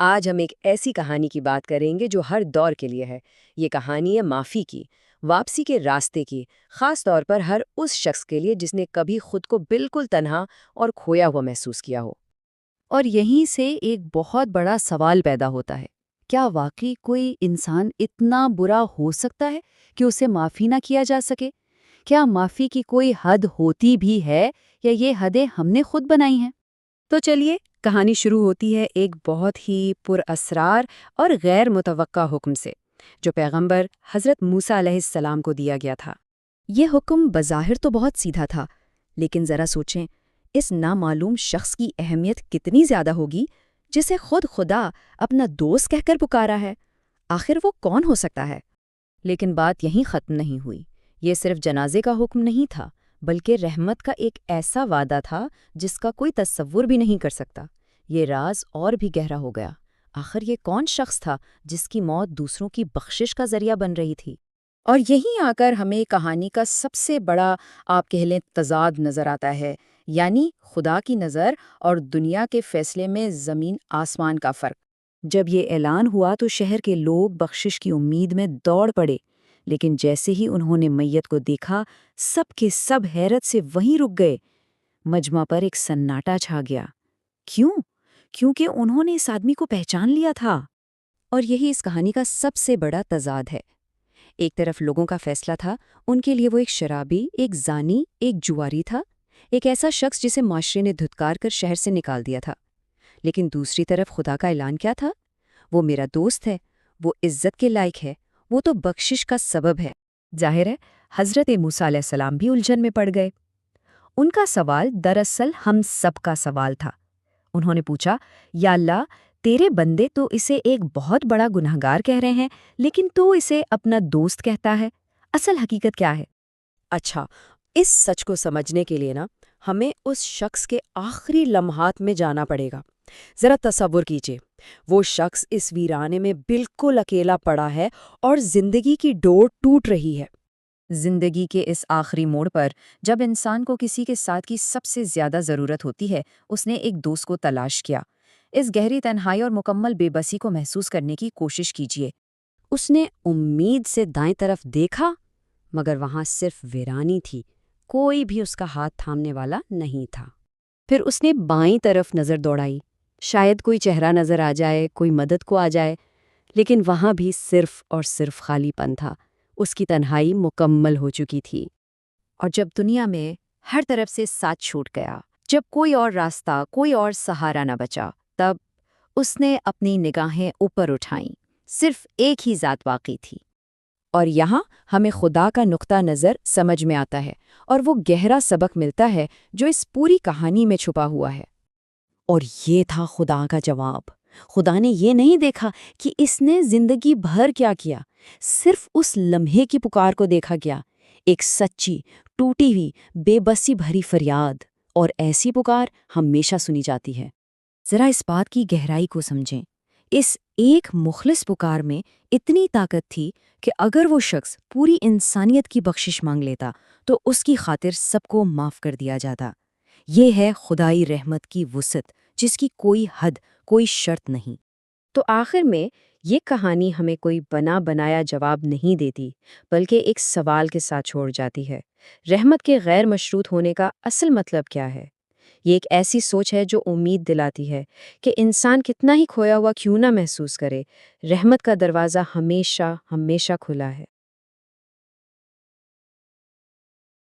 آج ہم ایک ایسی کہانی کی بات کریں گے جو ہر دور کے لیے ہے۔ یہ کہانی ہے معافی کی، واپسی کے راستے کی، خاص طور پر ہر اس شخص کے لیے جس نے کبھی خود کو بالکل تنہا اور کھویا ہوا محسوس کیا ہو۔ اور یہیں سے ایک بہت بڑا سوال پیدا ہوتا ہے، کیا واقعی کوئی انسان اتنا برا ہو سکتا ہے کہ اسے معافی نہ کیا جا سکے؟ کیا معافی کی کوئی حد ہوتی بھی ہے یا یہ حدیں ہم نے خود بنائی ہیں؟ تو چلیے، کہانی شروع ہوتی ہے ایک بہت ہی پر اسرار اور غیر متوقع حکم سے، جو پیغمبر حضرت موسیٰ علیہ السلام کو دیا گیا تھا۔ یہ حکم بظاہر تو بہت سیدھا تھا، لیکن ذرا سوچیں، اس نامعلوم شخص کی اہمیت کتنی زیادہ ہوگی جسے خود خدا اپنا دوست کہہ کر پکارا ہے۔ آخر وہ کون ہو سکتا ہے؟ لیکن بات یہیں ختم نہیں ہوئی۔ یہ صرف جنازے کا حکم نہیں تھا، بلکہ رحمت کا ایک ایسا وعدہ تھا جس کا کوئی تصور بھی نہیں کر سکتا۔ یہ راز اور بھی گہرا ہو گیا۔ آخر یہ کون شخص تھا جس کی موت دوسروں کی بخشش کا ذریعہ بن رہی تھی؟ اور یہیں آ کر ہمیں کہانی کا سب سے بڑا آپ کہہ لیں تضاد نظر آتا ہے، یعنی خدا کی نظر اور دنیا کے فیصلے میں زمین آسمان کا فرق۔ جب یہ اعلان ہوا تو شہر کے لوگ بخشش کی امید میں دوڑ پڑے، لیکن جیسے ہی انہوں نے میت کو دیکھا، سب کے سب حیرت سے وہیں رک گئے۔ مجمع پر ایک سناٹا چھا گیا۔ کیوں؟ کیونکہ انہوں نے اس آدمی کو پہچان لیا تھا۔ اور یہی اس کہانی کا سب سے بڑا تضاد ہے۔ ایک طرف لوگوں کا فیصلہ تھا، ان کے لیے وہ ایک شرابی، ایک زانی، ایک جواری تھا، ایک ایسا شخص جسے معاشرے نے دھتکار کر شہر سے نکال دیا تھا۔ لیکن دوسری طرف خدا کا اعلان کیا تھا؟ وہ میرا دوست ہے، وہ عزت کے لائق ہے، وہ تو بخشش کا سبب ہے۔ ظاہر ہے حضرت موسیٰ علیہ السلام بھی الجھن میں پڑ گئے۔ ان کا سوال دراصل ہم سب کا سوال تھا۔ انہوں نے پوچھا، یا اللہ، تیرے بندے تو اسے ایک بہت بڑا گنہگار کہہ رہے ہیں، لیکن تو اسے اپنا دوست کہتا ہے۔ اصل حقیقت کیا ہے؟ اچھا، اس سچ کو سمجھنے کے لیے ہمیں اس شخص کے آخری لمحات میں جانا پڑے گا۔ ذرا تصور کیجئے، وہ شخص اس ویرانے میں بالکل اکیلا پڑا ہے اور زندگی کی ڈور ٹوٹ رہی ہے۔ زندگی کے اس آخری موڑ پر، جب انسان کو کسی کے ساتھ کی سب سے زیادہ ضرورت ہوتی ہے، اس نے ایک دوست کو تلاش کیا۔ اس گہری تنہائی اور مکمل بے بسی کو محسوس کرنے کی کوشش کیجیے۔ اس نے امید سے دائیں طرف دیکھا، مگر وہاں صرف ویرانی تھی، کوئی بھی اس کا ہاتھ تھامنے والا نہیں تھا۔ پھر اس نے بائیں طرف نظر دوڑائی، شاید کوئی چہرہ نظر آ جائے، کوئی مدد کو آ جائے، لیکن وہاں بھی صرف اور صرف خالی پن تھا۔ اس کی تنہائی مکمل ہو چکی تھی۔ اور جب دنیا میں ہر طرف سے ساتھ چھوٹ گیا، جب کوئی اور راستہ، کوئی اور سہارا نہ بچا، تب اس نے اپنی نگاہیں اوپر اٹھائیں۔ صرف ایک ہی ذات باقی تھی۔ اور یہاں ہمیں خدا کا نقطہ نظر سمجھ میں آتا ہے، اور وہ گہرا سبق ملتا ہے جو اس پوری کہانی میں چھپا ہوا ہے۔ اور یہ تھا خدا کا جواب۔ خدا نے یہ نہیں دیکھا کہ اس نے زندگی بھر کیا کیا، صرف اس لمحے کی پکار کو دیکھا گیا، ایک سچی، ٹوٹی ہوئی، بے بسی بھری فریاد، اور ایسی پکار ہمیشہ سنی جاتی ہے۔ ذرا اس بات کی گہرائی کو سمجھیں۔ اس ایک مخلص پکار میں اتنی طاقت تھی کہ اگر وہ شخص پوری انسانیت کی بخشش مانگ لیتا تو اس کی خاطر سب کو معاف کر دیا جاتا۔ یہ ہے خدائی رحمت کی وسعت، جس کی کوئی حد، کوئی شرط نہیں۔ تو آخر میں یہ کہانی ہمیں کوئی بنا بنایا جواب نہیں دیتی، بلکہ ایک سوال کے ساتھ چھوڑ جاتی ہے۔ رحمت کے غیر مشروط ہونے کا اصل مطلب کیا ہے؟ یہ ایک ایسی سوچ ہے جو امید دلاتی ہے کہ انسان کتنا ہی کھویا ہوا کیوں نہ محسوس کرے، رحمت کا دروازہ ہمیشہ ہمیشہ کھلا ہے۔